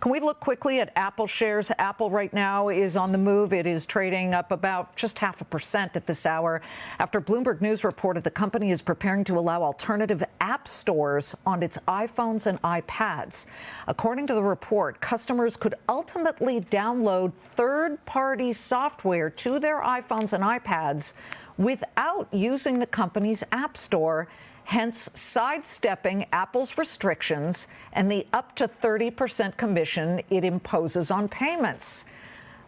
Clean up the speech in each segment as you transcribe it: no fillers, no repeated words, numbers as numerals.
Can we look quickly at Apple shares? Apple right now is on the move. It is trading up about just 0.5% at this hour after Bloomberg News reported the company is preparing to allow alternative app stores on its iPhones and iPads. According to the report, customers could ultimately download third-party software to their iPhones and iPads without using the company's app store, hence sidestepping Apple's restrictions and the up to 30% commission it imposes on payments.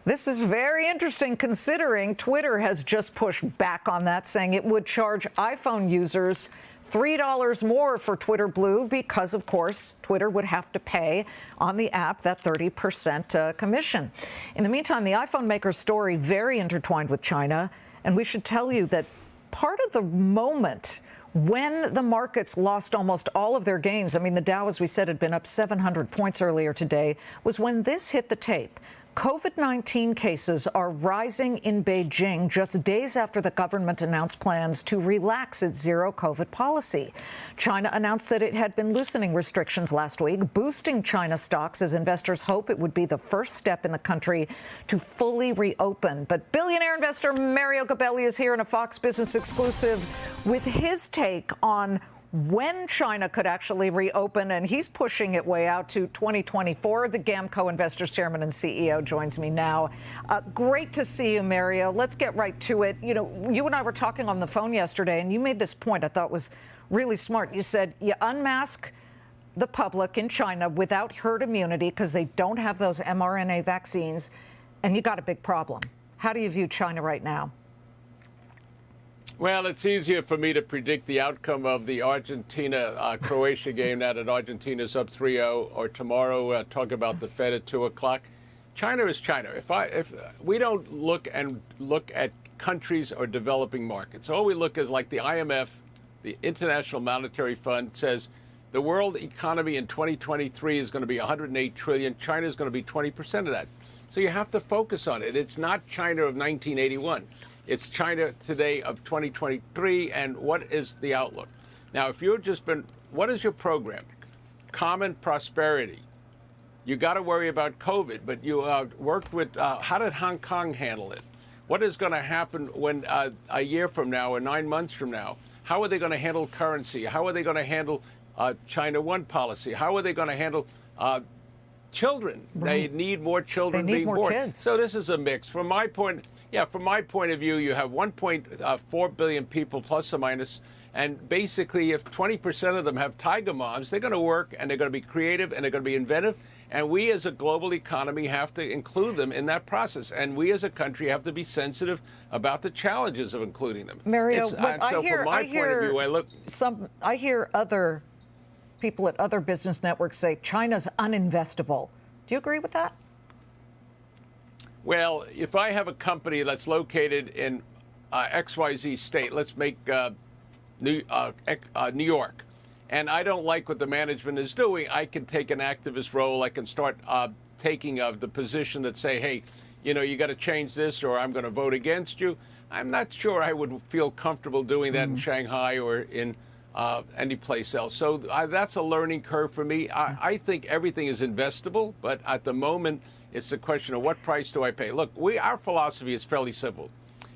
This is very interesting considering Twitter has just pushed back on that, saying it would charge iPhone users $3 more for Twitter Blue because, of course, Twitter would have to pay on the app that 30% commission. In the meantime, the iPhone maker's story very intertwined with China, and we should tell you that part of the moment when the markets lost almost all of their gains, I mean, the Dow, as we said, had been up 700 points earlier today, was when this hit the tape. COVID-19 cases are rising in Beijing just days after the government announced plans to relax its zero-COVID policy. China announced that it had been loosening restrictions last week, boosting China stocks as investors hope it would be the first step in the country to fully reopen. But billionaire investor Mario Gabelli is here in a Fox Business exclusive with his take on when China could actually reopen, and he's pushing it way out to 2024. The Gamco Investors chairman and CEO joins me now. Great to see you, Mario. Let's get right to it. You know, you and I were talking on the phone yesterday, and you made this point I thought was really smart. You said you unmask the public in China without herd immunity because they don't have those mRNA vaccines, and you got a big problem. How do you view China right now? Well, it's easier for me to predict the outcome of the Argentina-Croatia game now that Argentina's up 3-0, or tomorrow talk about the Fed at 2 o'clock. China is China. If we don't look at countries or developing markets, all we look is like the IMF, the International Monetary Fund says the world economy in 2023 is going to be 108 trillion. China is going to be 20% of that. So you have to focus on it. It's not China of 1981. It's China today of 2023, and what is the outlook? Now, if you've just been, what is your program? Common prosperity. You got to worry about COVID, but you worked with, how did Hong Kong handle it? What is going to happen when a year from now or 9 months from now? How are they going to handle currency? How are they going to handle China One policy? How are they going to handle children? Right. They need more children being born. Kids. So this is a mix. From my point of view, you have 1.4 billion people, plus or minus, and basically if 20% of them have tiger moms, they're going to work and they're going to be creative and they're going to be inventive. And we as a global economy have to include them in that process. And we as a country have to be sensitive about the challenges of including them. Mario, I hear other people at other business networks say China's uninvestable. Do you agree with that? Well, if I have a company that's located in XYZ state, let's make New York, and I don't like what the management is doing, I can take an activist role. I can start taking the position that say, hey, you know, you got to change this or I'm going to vote against you. I'm not sure I would feel comfortable doing that in Shanghai or in any place else. So that's a learning curve for me. I think everything is investable, but at the moment, it's the question of what price do I pay? Look, our philosophy is fairly simple,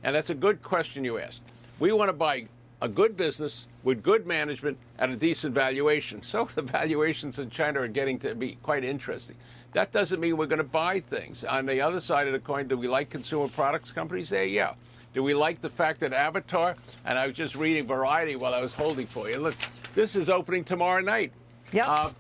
and that's a good question you asked. We want to buy a good business with good management at a decent valuation. So the valuations in China are getting to be quite interesting. That doesn't mean we're going to buy things. On the other side of the coin, do we like consumer products companies there? Yeah. Do we like the fact that Avatar, and I was just reading Variety while I was holding for you. Look, this is opening tomorrow night. Yep.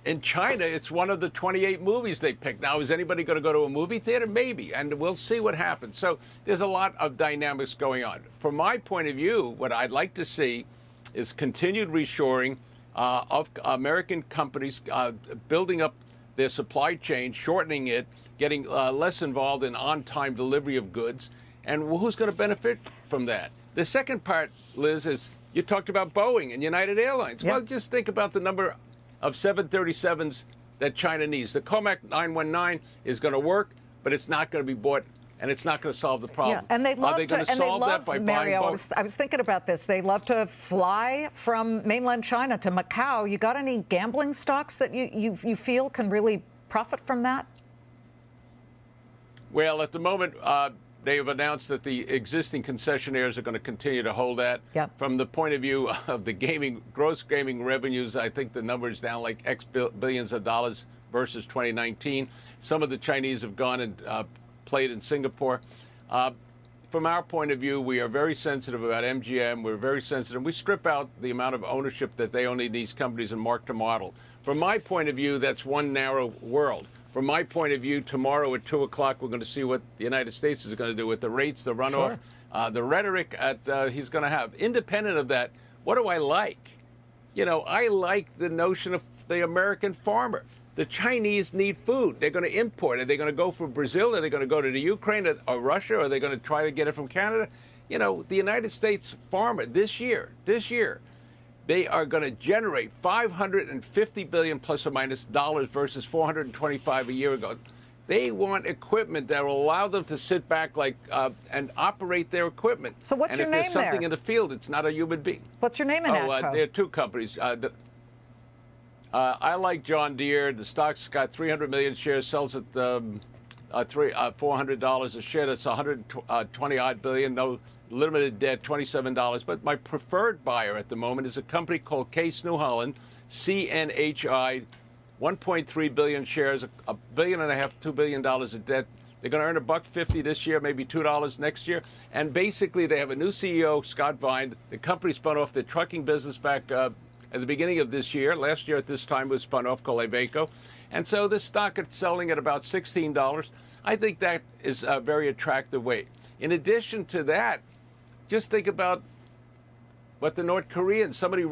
In China, it's one of the 28 movies they picked. Now, is anybody going to go to a movie theater? Maybe, and we'll see what happens. So there's a lot of dynamics going on. From my point of view, what I'd like to see is continued reshoring of American companies building up their supply chain, shortening it, getting less involved in on-time delivery of goods. And who's going to benefit from that? The second part, Liz, is you talked about Boeing and United Airlines. Yep. Well, just think about the number of 737s that China needs. The COMAC 919 is going to work, but it's not going to be bought, and it's not going to solve the problem. Yeah, and they love Are they going to solve that by buying Boeing? I was thinking about this. They love to fly from mainland China to Macau. You got any gambling stocks that you feel can really profit from that? Well, at the moment, they have announced that the existing concessionaires are going to continue to hold that. Yep. From the point of view of the gross gaming revenues, I think the number is down like X billions of dollars versus 2019. Some of the Chinese have gone and played in Singapore. From our point of view, we are very sensitive about MGM. We're very sensitive. We strip out the amount of ownership that they own in these companies and mark to model. From my point of view, that's one narrow world. From my point of view, tomorrow at 2 o'clock, we're going to see what the United States is going to do with the rates, the runoff, the rhetoric he's going to have. Independent of that, what do I like? You know, I like the notion of the American farmer. The Chinese need food. They're going to import. Are they going to go for Brazil? Are they going to go to the Ukraine or Russia? Or are they going to try to get it from Canada? You know, the United States farmer this year, they are going to generate $550 billion plus or minus dollars versus $425 a year ago. They want equipment that will allow them to sit back and operate their equipment. So what's your name there? And if there's something there? in the field, it's not a human being. What's your name in ATCO? There are two companies. I like John Deere. The stock's got 300 million shares, sells at $400 a share. That's 120-odd billion. No limited debt, $27. But my preferred buyer at the moment is a company called Case New Holland, CNHI, 1.3 billion shares, $1.5 billion, $2 billion of debt. They're going to earn $1.50 this year, maybe $2 next year. And basically, they have a new CEO, Scott Vine. The company spun off the trucking business back at the beginning of this year. Last year at this time, it was spun off called Gamco. And so this stock is selling at about $16. I think that is a very attractive way. In addition to that, just think about what the North Koreans, somebody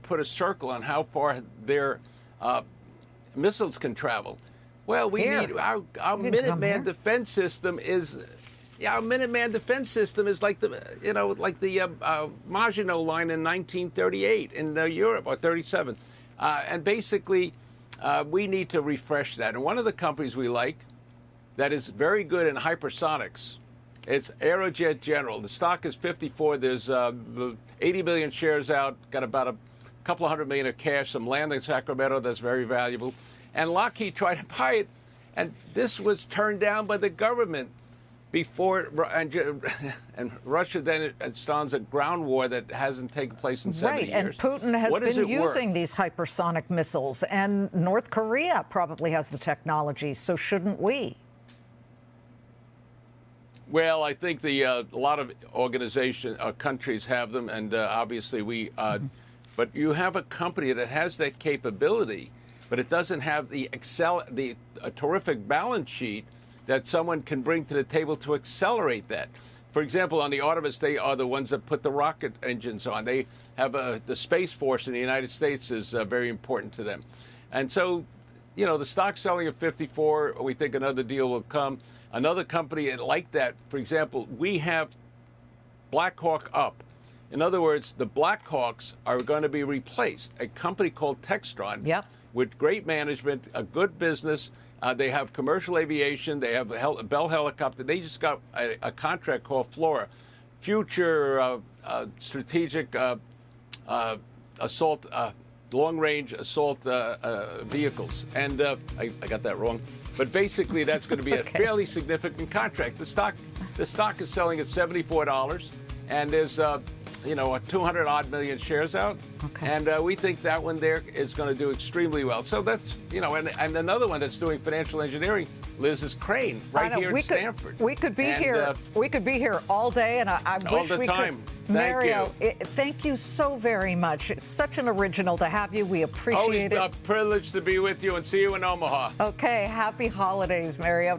put a circle on how far their missiles can travel. Well, we need our Minuteman defense system is. Yeah, our Minuteman defense system is like the Maginot Line in 1938 in Europe, or 37. And basically, we need to refresh that. And one of the companies we like that is very good in hypersonics, it's Aerojet General. The stock is 54. There's 80 million shares out, got about a couple of $100 million of cash, some land in Sacramento that's very valuable. And Lockheed tried to buy it, and this was turned down by the government. Before and Russia then starts a ground war that hasn't taken place in 70 years. Right, and Putin has been using these hypersonic missiles, and North Korea probably has the technology, so shouldn't we? Well, I think a lot of countries have them, and obviously we. But you have a company that has that capability, but it doesn't have the terrific balance sheet that someone can bring to the table to accelerate that. For example, on the Artemis, they are the ones that put the rocket engines on. They have the Space Force in the United States is very important to them. And so, you know, the stock's selling at 54. We think another deal will come. Another company like that, for example, we have Black Hawk up. In other words, the Black Hawks are going to be replaced. A company called Textron, with great management, a good business. They have commercial aviation. They have a Bell helicopter. They just got a contract called FLORA, Future Strategic Assault, Long-Range Assault Vehicles. And I got that wrong. But basically, that's going to be a fairly significant contract. The stock is selling at $74, and there's a 200-odd million shares out. And we think that one there is going to do extremely well. So that's, and another one that's doing financial engineering, Liz, is Crane, right here in Stanford. We could be here. We could be here all day, and I wish we could. Mario, thank you so very much. It's such an original to have you. We appreciate it. Always a privilege to be with you, and see you in Omaha. Okay, happy holidays, Mario.